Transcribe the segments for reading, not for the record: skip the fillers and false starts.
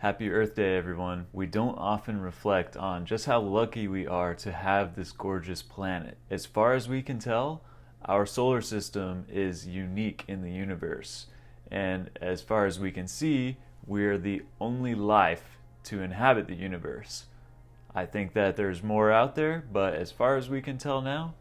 Happy Earth Day, everyone. We don't often reflect on just how lucky we are to have this gorgeous planet. As far as we can tell, our solar system is unique in the universe. And as far as we can see, we're the only life to inhabit the universe. I think that there's more out there, but as far as we can tell now,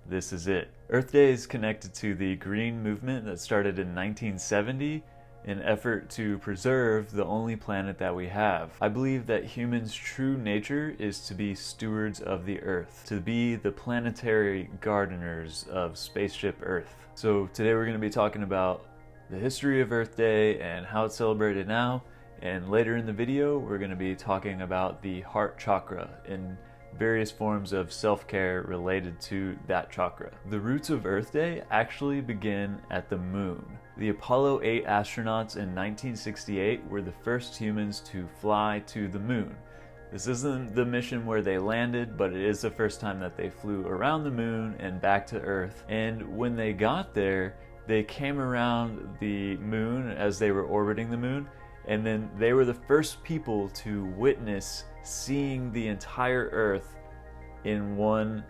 this is it. Earth Day is connected to the green movement that started in 1970 in effort to preserve the only planet that we have. I believe that humans' true nature is to be stewards of the Earth, to be the planetary gardeners of spaceship Earth. So today we're going to be talking about the history of Earth Day and how it's celebrated now, and later in the video we're going to be talking about the heart chakra and various forms of self-care related to that chakra. The roots of Earth Day actually begin at the moon. The Apollo 8 astronauts in 1968 were the first humans to fly to the moon. This isn't the mission where they landed, but it is the first time that they flew around the moon and back to Earth. And when they got there, they came around the moon as they were orbiting the moon, and then they were the first people to witness seeing the entire Earth in one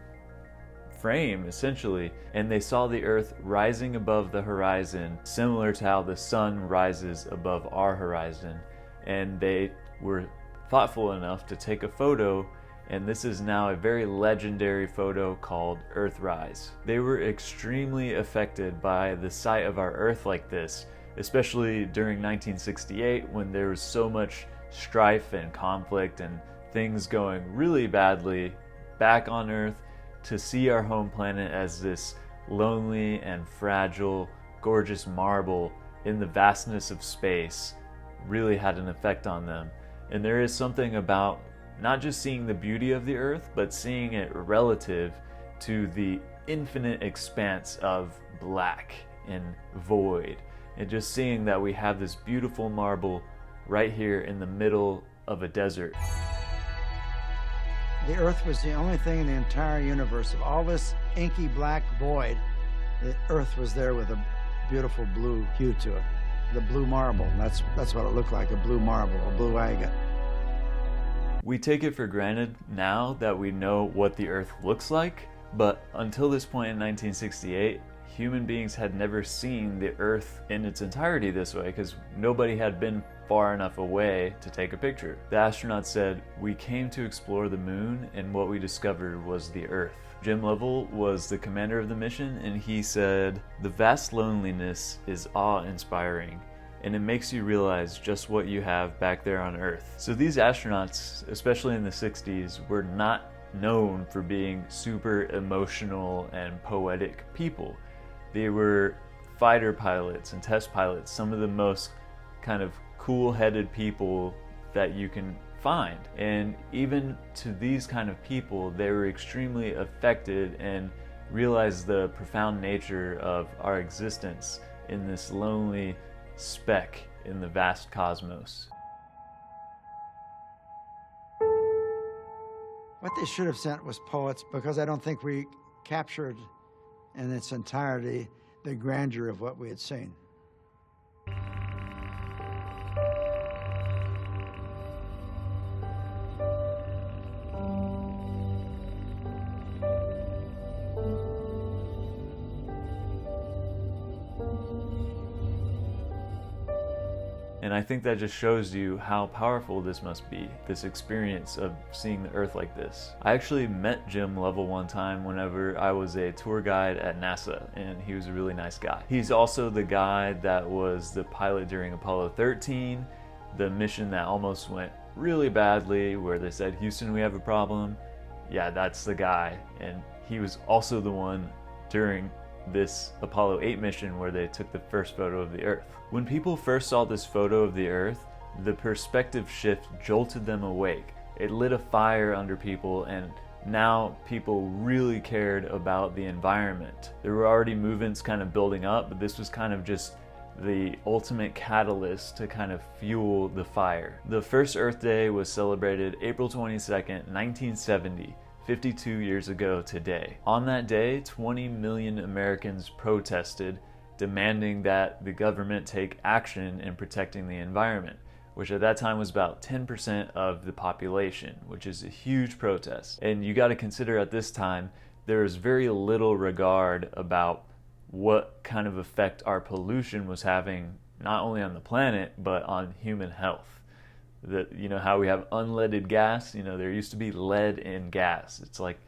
frame, essentially. And they saw the Earth rising above the horizon, similar to how the sun rises above our horizon. And they were thoughtful enough to take a photo, and this is now a very legendary photo called Earthrise. They were extremely affected by the sight of our Earth like this, especially during 1968 when there was so much strife and conflict and things going really badly back on Earth. To see our home planet as this lonely and fragile, gorgeous marble in the vastness of space really had an effect on them. And there is something about not just seeing the beauty of the Earth, but seeing it relative to the infinite expanse of black and void, and just seeing that we have this beautiful marble right here in the middle of a desert. The Earth was the only thing in the entire universe. Of all this inky black void, the Earth was there with a beautiful blue hue to it. The blue marble, that's what it looked like, a blue marble, a blue agate. We take it for granted now that we know what the Earth looks like, but until this point in 1968, human beings had never seen the Earth in its entirety this way because nobody had been far enough away to take a picture. The astronauts said, "We came to explore the moon, and what we discovered was the Earth." Jim Lovell was the commander of the mission, and he said, "The vast loneliness is awe-inspiring, and it makes you realize just what you have back there on Earth." So these astronauts, especially in the 60s, were not known for being super emotional and poetic people. They were fighter pilots and test pilots, some of the most kind of cool-headed people that you can find. And even to these kind of people, they were extremely affected and realized the profound nature of our existence in this lonely speck in the vast cosmos. What they should have sent was poets, because I don't think we captured in its entirety the grandeur of what we had seen. And I think that just shows you how powerful this must be, this experience of seeing the Earth like this. I actually met Jim Lovell one time whenever I was a tour guide at NASA, and he was a really nice guy. He's also the guy that was the pilot during Apollo 13, the mission that almost went really badly, where they said, "Houston, we have a problem." Yeah, that's the guy. And he was also the one during this Apollo 8 mission where they took the first photo of the Earth. When people first saw this photo of the Earth, the perspective shift jolted them awake. It lit a fire under people, and now people really cared about the environment. There were already movements kind of building up, but this was kind of just the ultimate catalyst to kind of fuel the fire. The first Earth Day was celebrated April 22nd, 1970. 52 years ago today. On that day, 20 million Americans protested, demanding that the government take action in protecting the environment. which at that time was about 10% of the population, which is a huge protest. And you got to consider at this time, there is very little regard about what kind of effect our pollution was having, not only on the planet, but on human health. How we have unleaded gas, there used to be lead in gas. It's like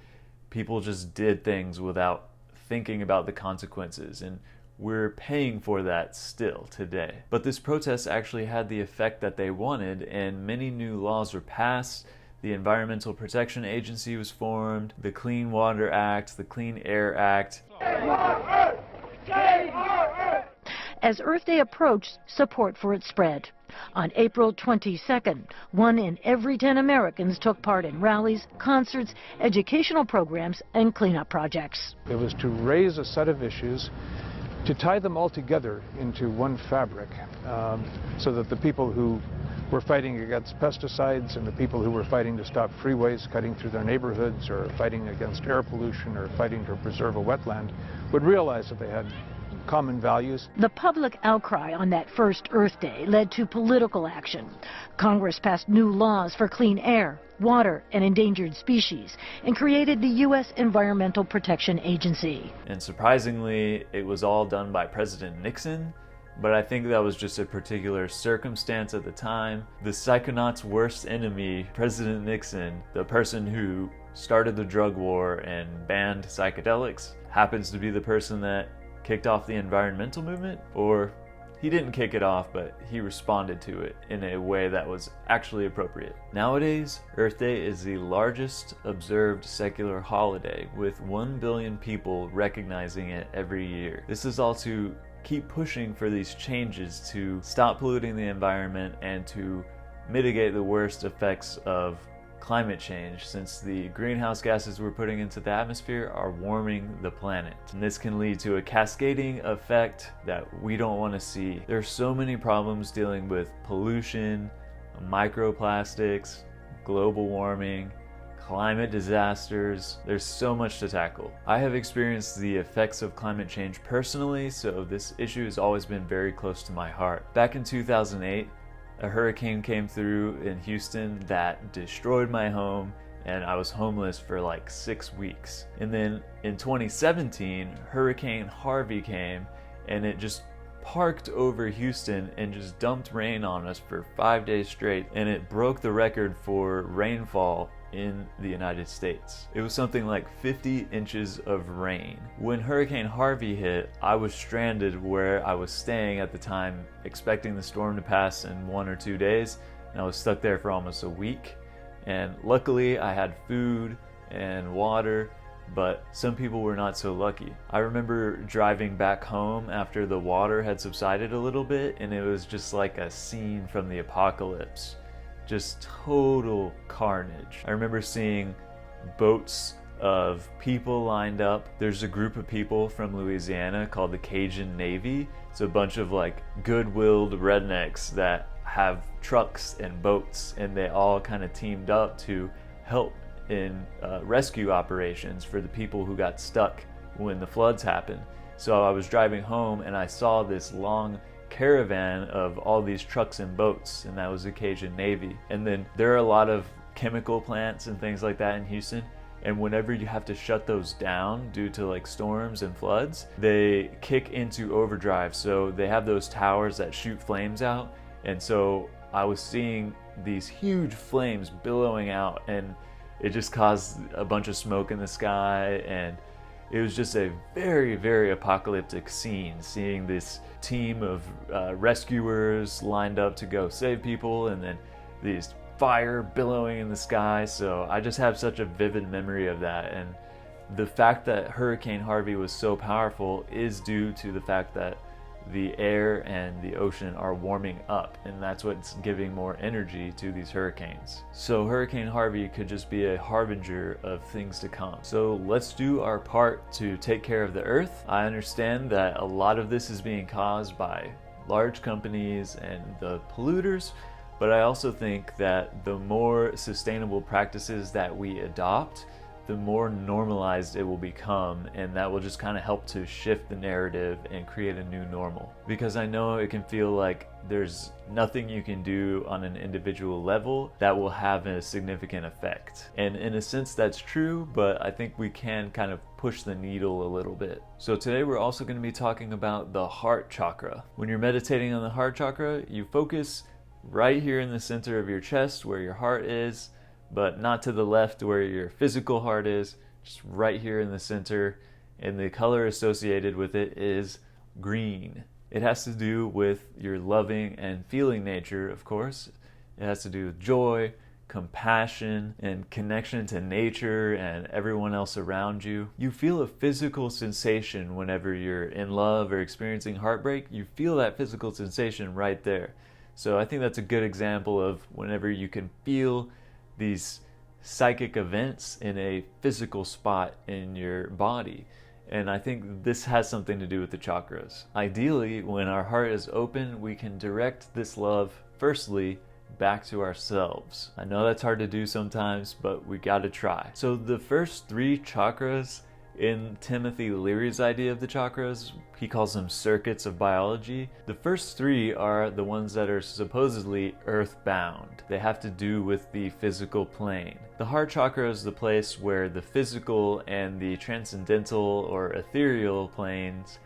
people just did things without thinking about the consequences, and we're paying for that still today. But this protest actually had the effect that they wanted, and many new laws were passed. The Environmental Protection Agency was formed, the Clean Water Act, the Clean Air Act. As Earth Day approached, support for it spread. On April 22nd, 1 in every 10 Americans took part in rallies, concerts, educational programs, and cleanup projects. It was to raise a set of issues, to tie them all together into one fabric, so that the people who were fighting against pesticides and the people who were fighting to stop freeways cutting through their neighborhoods, or fighting against air pollution, or fighting to preserve a wetland, would realize that they had common values. The public outcry on that first Earth Day led to political action. Congress passed new laws for clean air, water, and endangered species, and created the U.S. Environmental Protection Agency. And surprisingly, it was all done by President Nixon, but I think that was just a particular circumstance at the time. The psychonaut's worst enemy, President Nixon, the person who started the drug war and banned psychedelics, happens to be the person that kicked off the environmental movement. Or he didn't kick it off, but he responded to it in a way that was actually appropriate. Nowadays, Earth Day is the largest observed secular holiday, with 1 billion people recognizing it every year. This is all to keep pushing for these changes to stop polluting the environment and to mitigate the worst effects of climate change, since the greenhouse gases we're putting into the atmosphere are warming the planet. And this can lead to a cascading effect that we don't want to see. There's so many problems dealing with pollution, microplastics, global warming, climate disasters. There's so much to tackle. I have experienced the effects of climate change personally, so this issue has always been very close to my heart. Back in 2008, a hurricane came through in Houston that destroyed my home, and I was homeless for like 6 weeks. And then in 2017, Hurricane Harvey came, and it just parked over Houston and just dumped rain on us for 5 days straight, and it broke the record for rainfall in the United States. It was something like 50 inches of rain. When Hurricane Harvey hit, I was stranded where I was staying at the time, expecting the storm to pass in 1 or 2 days, and I was stuck there for almost a week. And luckily I had food and water, but some people were not so lucky. I remember driving back home after the water had subsided a little bit, and it was just like a scene from the apocalypse. Just total carnage. I remember seeing boats of people lined up. There's a group of people from Louisiana called the Cajun Navy. It's a bunch of like good-willed rednecks that have trucks and boats, and they all kind of teamed up to help in rescue operations for the people who got stuck when the floods happened. So I was driving home and I saw this long caravan of all these trucks and boats, and that was the Cajun Navy. And then there are a lot of chemical plants and things like that in Houston, and whenever you have to shut those down due to like storms and floods, they kick into overdrive. So they have those towers that shoot flames out, and so I was seeing these huge flames billowing out, and it just caused a bunch of smoke in the sky, and it was just a very, very apocalyptic scene, seeing this team of rescuers lined up to go save people, and then these fire billowing in the sky. So I just have such a vivid memory of that. And the fact that Hurricane Harvey was so powerful is due to the fact that the air and the ocean are warming up, and that's what's giving more energy to these hurricanes. So Hurricane Harvey could just be a harbinger of things to come. So let's do our part to take care of the earth. I understand that a lot of this is being caused by large companies and the polluters, but I also think that the more sustainable practices that we adopt, the more normalized it will become, and that will just kind of help to shift the narrative and create a new normal. Because I know it can feel like there's nothing you can do on an individual level that will have a significant effect. And in a sense that's true, but I think we can kind of push the needle a little bit. So today we're also going to be talking about the heart chakra. When you're meditating on the heart chakra, you focus right here in the center of your chest where your heart is, but not to the left where your physical heart is, just right here in the center. And the color associated with it is green. It has to do with your loving and feeling nature, of course. It has to do with joy, compassion, and connection to nature and everyone else around you. You feel a physical sensation whenever you're in love or experiencing heartbreak. You feel that physical sensation right there. So I think that's a good example of whenever you can feel these psychic events in a physical spot in your body. And I think this has something to do with the chakras. Ideally, when our heart is open, we can direct this love, firstly, back to ourselves. I know that's hard to do sometimes, but we gotta try. So the first 3 chakras in Timothy Leary's idea of the chakras, he calls them circuits of biology. The first 3 are the ones that are supposedly earthbound. They have to do with the physical plane. The heart chakra is the place where the physical and the transcendental or ethereal planes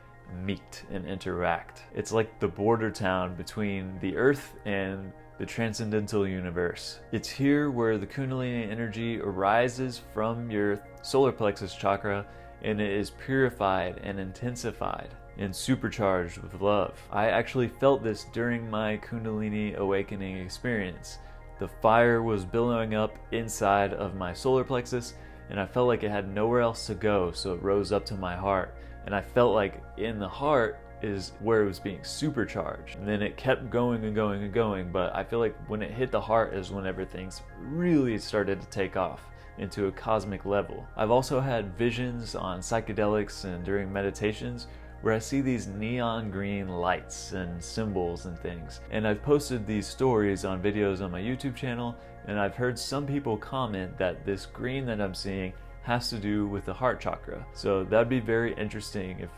meet and interact. It's like the border town between the earth and the transcendental universe. It's here where the kundalini energy arises from your solar plexus chakra, and it is purified and intensified and supercharged with love. I actually felt this during my kundalini awakening experience. The fire was billowing up inside of my solar plexus, and I felt like it had nowhere else to go, so it rose up to my heart. And I felt like in the heart is where it was being supercharged, and then it kept going and going and going. But I feel like when it hit the heart is whenever things really started to take off into a cosmic level. I've also had visions on psychedelics and during meditations where I see these neon green lights and symbols and things, and I've posted these stories on videos on my YouTube channel, and I've heard some people comment that this green that I'm seeing has to do with the heart chakra. So that'd be very interesting if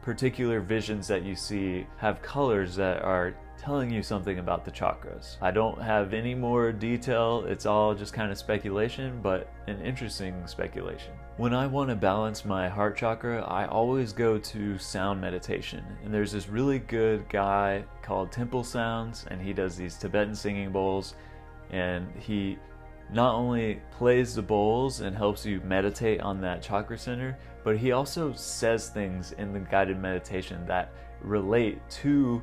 particular visions that you see have colors that are telling you something about the chakras. I don't have any more detail, it's all just kind of speculation, but an interesting speculation. When I want to balance my heart chakra, I always go to sound meditation. And there's this really good guy called Temple Sounds, and he does these Tibetan singing bowls, and he not only plays the bowls and helps you meditate on that chakra center, but he also says things in the guided meditation that relate to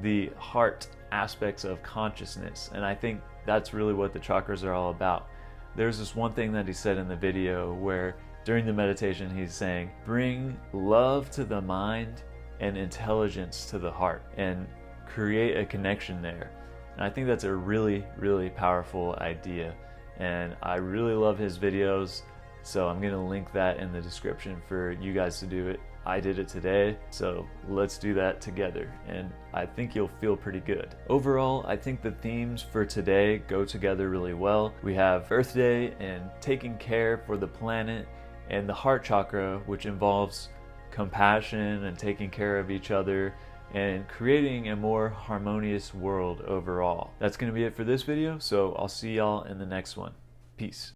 the heart aspects of consciousness. And I think that's really what the chakras are all about. There's this one thing that he said in the video where during the meditation he's saying, bring love to the mind and intelligence to the heart, and create a connection there. And I think that's a really, really powerful idea. And I really love his videos, so I'm gonna link that in the description for you guys to do it. I did it today, so let's do that together, and I think you'll feel pretty good. Overall, I think the themes for today go together really well. We have Earth Day and taking care for the planet, and the heart chakra, which involves compassion and taking care of each other and creating a more harmonious world overall. That's going to be it for this video, so I'll see y'all in the next one. Peace.